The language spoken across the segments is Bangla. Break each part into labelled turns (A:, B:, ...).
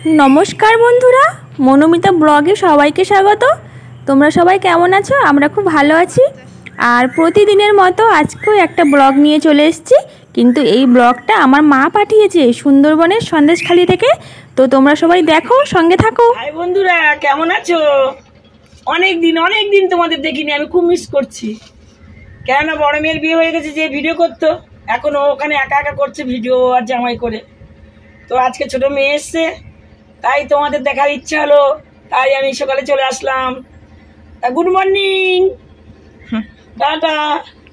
A: नमस्कार बंधुरा मनोमिता ब्लगे सबाइके स्वागत। तोमरा सबाई केमन आछो? आमरा खूब भालो आछि। और प्रतिदिनेर मतो आजकेও একটা ब्लग নিয়ে চলে এসেছি, কিন্তু এই ব্লগটা আমার মা পাঠিয়েছে সুন্দরবনের সন্দেশখালি থেকে। তো তোমরা সবাই দেখো, সঙ্গে থাকো।
B: হাই বন্ধুরা, কেমন আছো? অনেক দিন তোমাদের দেখিনি, আমি খুব মিস করছি। কেন বড় মেয়ের বিয়ে হয়ে গেছে, যে ভিডিও করতো এখন ও ওখানে একা একা করছে ভিডিও আর জামাই করে। তো আজকে ছোট মেয়ে এসছে, তাই তোমাদের দেখার ইচ্ছা হলো, তাই আমি সকালে চলে আসলাম। Good morning, tata.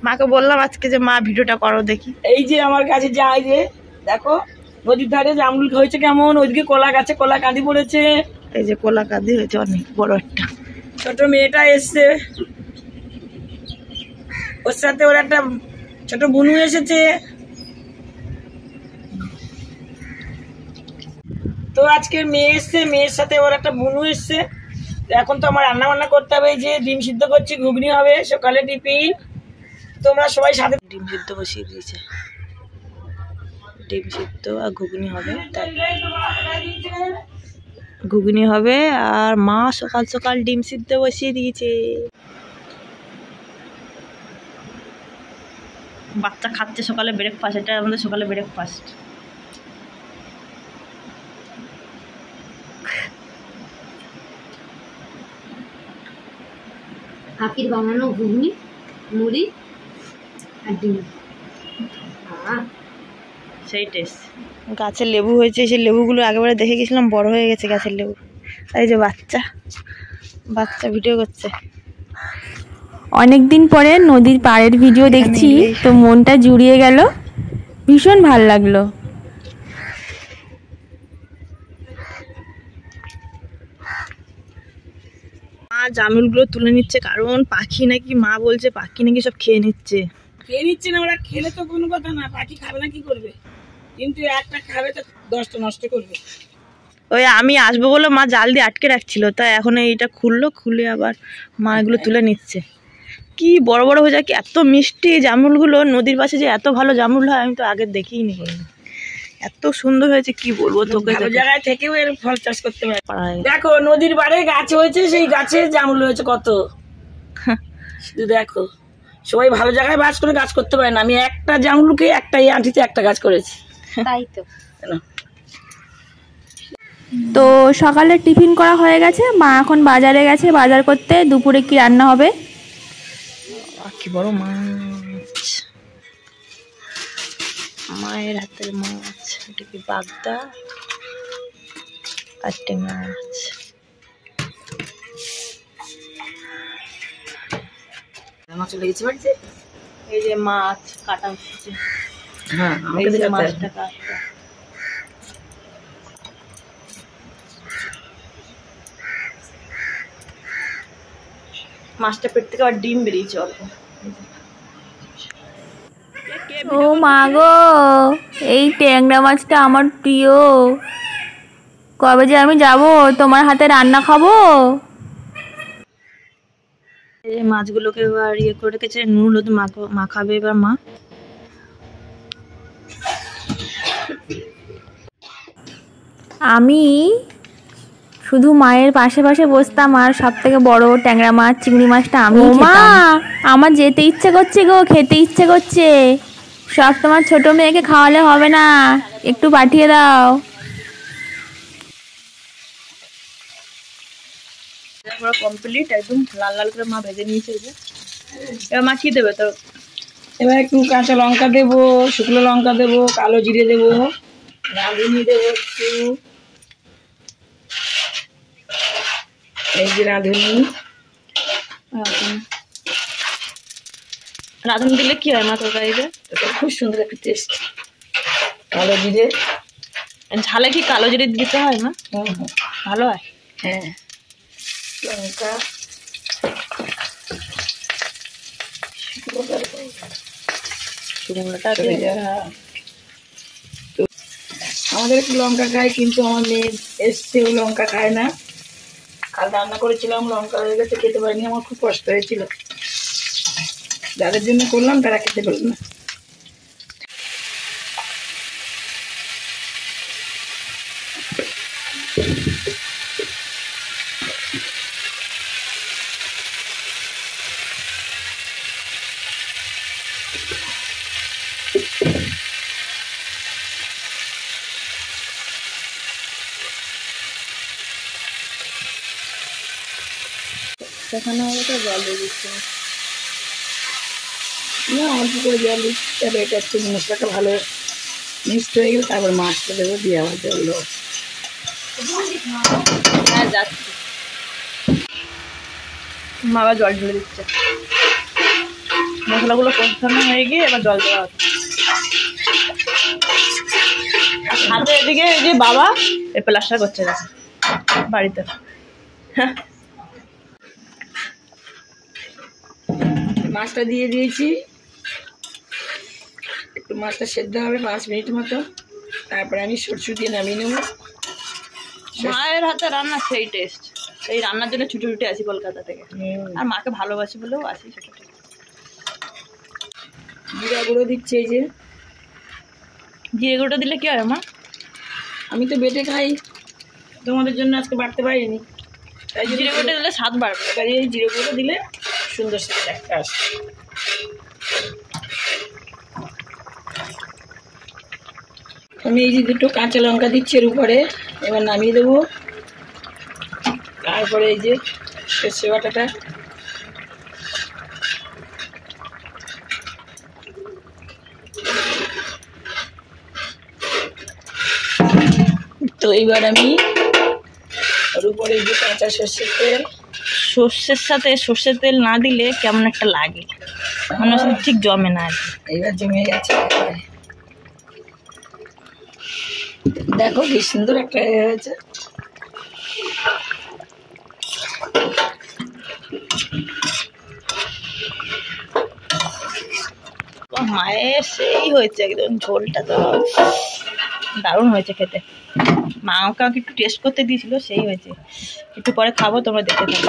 C: মাকে বললাম আজকে যে মা ভিডিওটা করো দেখি।
B: এই যে আমার কাছে যাই, যে দেখো নদীর ধারে জামরুল হয়েছে কেমন, ওইদিকে কলা গাছে কলা কাঁদি পড়েছে।
C: এই যে কলা কাঁদি হয়েছে অনেক বড় একটা।
B: ছোট মেয়েটা এসছে, ওর সাথে ওর একটা ছোট বুনু এসেছে। তো আজকে মেয়ে এসছে, মেয়ের সাথে ওর একটা বুনু এসছে। এখন তো আমার রান্না বান্না করতে হবে, এই যে ডিম সিদ্ধ করছি, ঘুগনি হবে সকালে টিফিন। তোমরা সবাই সাথে।
C: ডিম সিদ্ধ বসিয়ে দিয়েছে, ডিম সিদ্ধ আর ঘুগনি হবে। ঘুগনি হবে আর মা সকাল সকাল ডিম সিদ্ধ বসিয়ে দিয়েছে। বাচ্চা খাচ্ছে সকালে ব্রেকফাস্ট, এটা আমাদের সকালে ব্রেকফাস্ট।
D: কাকির বানানো ঘুগনি, মুড়ি আর ডিম,
C: সেই টেস্ট। গাছের লেবু হয়েছে, সেই লেবুগুলো একেবারে দেখে গেছিলাম, বড় হয়ে গেছে গাছের লেবু। এই যে বাচ্চা বাচ্চা ভিডিও করছে।
A: অনেক দিন পরে নদীর পাড়ের ভিডিও দেখছি, তো মনটা জুড়িয়ে গেল, ভীষণ ভালো লাগলো।
C: মা জামরুলগুলো তুলে নিচ্ছে, কারণ পাখি নাকি, মা বলছে পাখি নাকি সব খেয়ে নিচ্ছে।
B: খেয়ে নিচ্ছে না, ওরা খেলে তো কোনো কথা না, পাখি খাবে না কি করবে, কিন্তু একটা খাবে তো 10টা নষ্ট করবে।
C: ওই আমি আসবো বলে মা জাল দিয়ে আটকে রাখছিল, তাই এখন এইটা খুলে আবার মা এগুলো তুলে নিচ্ছে। কি বড় বড় হয়ে যায়, কি এত মিষ্টি জামরুলগুলো। নদীর পাশে যে এত ভালো জামরুল হয় আমি তো আগে দেখিনি, এত সুন্দর হয়েছে কি বলবো তোকে।
B: ভালো জায়গায় থেকেও এর ফল চাষ করতে পারে। দেখো নদীর পাড়ে গাছ হয়েছে, সেই গাছে জামরুল হয়েছে কত। শুধু দেখো, সবাই ভালো জায়গায় বাস করে গাছ করতে পারে না। আমি একটা জামরুলকে একটা এই আঁটিতে একটা গাছ করেছি।
D: তাই তো।
A: তো সকালে টিফিন করা হয়ে গেছে, মা এখন বাজারে গেছে বাজার করতে। দুপুরে কি রান্না হবে?
C: কি বড় মাছ, মায়ের হাতের মাছ। এটা কি বাগদা আর ট্যাংরা মাছ।
B: চলে গেছে বাড়িতে।
C: এই যে মাছ কাটা হচ্ছে।
B: হ্যাঁ,
C: মাছটা কাটা। মাছটা পেট থেকে আর ডিম বেরিয়েছে অল্প।
A: ও মা গো, এই ট্যাংরা মাছটা আমার প্রিয়। কবে যে আমি যাব তোমার হাতে রান্না খাবো।
C: এই মাছগুলোকে এবার ইয়ে করে রেখেছে, নুন হলুদ মাখাবে এবার মা।
A: আমি শুধু মায়ের পাশে পাশে বসতাম, আর সব থেকে বড় ট্যাংরা মাছ চিংড়ি মাছটা আমি খেতাম। আমার যেতে ইচ্ছে করছে গো, খেতে ইচ্ছে করছে। সব তোমার ছোট মেয়েকে খাওয়ালে হবে না, একটু পাঠিয়ে দাও।
C: পুরো কমপ্লিট, একদম লাল লাল করে মা ভেজে নিয়েছে। এবার মা কি দেবে তো?
B: এবার একটু কাঁচা লঙ্কা দেবো, শুকনো লঙ্কা দেবো, কালো জিরে দেবো, রাঁধুনি দেবো একটু। এই যে রাঁধুনি,
C: রাঁধুনি দিলে কি হয় মা তরকারিতে?
B: খুব সুন্দর একটা টেস্ট। কালো জিরে,
C: ঝালে কি কালো জিরে দিতে হয় মা? ভালো হয়।
B: হ্যাঁ, লঙ্কা, আমাদের একটু লঙ্কা খায়, কিন্তু আমার মেয়ে এসছে, ও লঙ্কা খায় না। কাল রান্না করেছিলাম, লঙ্কা হয়ে গেছে, খেতে পারিনি, আমার খুব কষ্ট হয়েছিল। যাদের জন্য করলাম তারা খেতে পারল না।
C: মাছটা খানা হবে তো জল দিয়ে দিচ্ছি
B: না অল্প করে জল দিচ্ছি, তারপরে এটা একটু মশলাটা ভালো মিক্সড হয়ে গেলে তারপর মাছটা দেবো, দিয়ে আবার জল দেবো।
C: হ্যাঁ যাচ্ছি, মা আবার জল ঢেলে দিচ্ছে। মশলাগুলো কষানো হয়ে গিয়ে এবার জল দেওয়া হচ্ছে। হাতে এদিকে এই যে বাবা এই প্লাস্টার করছে বাড়িতে।
B: মাছটা দিয়ে দিয়েছি, একটু মাছটা সেদ্ধ হবে 5 মিনিট মতো, তারপরে আমি সরষে দিয়ে নামিয়ে নেবো।
C: মায়ের হাতে রান্না সেই টেস্ট, এই রান্নার জন্য ছুটে ছুটে আসি কলকাতা থেকে, আর মাকে ভালোবাসি বলেও আসি, সেটা ঠিক।
B: জিরা গুঁড়ো দিচ্ছে, এই যে
C: জিরে গুঁড়োটা দিলে কি হয় মা?
B: আমি তো বেটে খাই, তোমাদের জন্য আজকে বাড়তে পারিনি, তাই
C: জিরে গুঁড়োটা দিলে স্বাদ বাড়বে।
B: এবার এই জিরে গুঁড়ো দিলে সুন্দর সেটা একটা আসে। আমি এই যে 2টো কাঁচা লঙ্কা দিচ্ছি এর উপরে, এবার নামিয়ে দেবো। তারপরে এই যে সর্ষে বাটাটা, তো এইবার আমি ওর উপরে এই যে কাঁচা সর্ষের তেল,
C: সর্ষের সাথে সর্ষের তেল না দিলে কেমন একটা লাগে, মনে হচ্ছে ঠিক জমে না আর কি।
B: এইবার জমে গেছে, দেখো কি সুন্দর একটা হয়েছে।
C: মায়ের সেই হয়েছে একদম, ঝোলটা তো দারুণ হয়েছে খেতে। মা ওকে একটু টেস্ট করতে দিয়েছিল, সেই হয়েছে। একটু পরে খাবো, তোমরা দেখতে থাকো।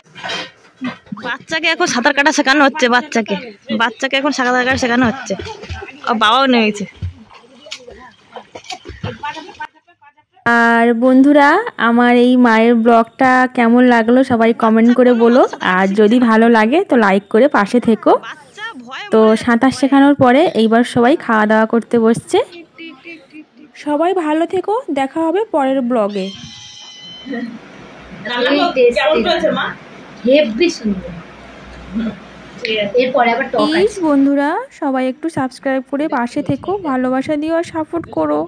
C: বাচ্চাকে এখন সাঁতার কাটা শেখানো হচ্ছে, বাচ্চাকে এখন সাঁতার কাটা শেখানো হচ্ছে, আর বাবাও নেমেছে।
A: আর বন্ধুরা, আমার এই মায়ের ব্লগটা কেমন লাগলো সবাই কমেন্ট করে বলো, আর যদি ভালো লাগে তো লাইক করে পাশে থেকো। তো সাঁতার শেখানোর পরে এইবার সবাই খাওয়া দাওয়া করতে বসছে। সবাই ভালো থেকো, দেখা হবে পরের ব্লগে।
D: হেভি সুন্দর। এরপরে আবার টক আছে।
A: প্লিজ বন্ধুরা সবাই একটু সাবস্ক্রাইব করে পাশে থেকো, ভালোবাসা দিও আর সাপোর্ট করো।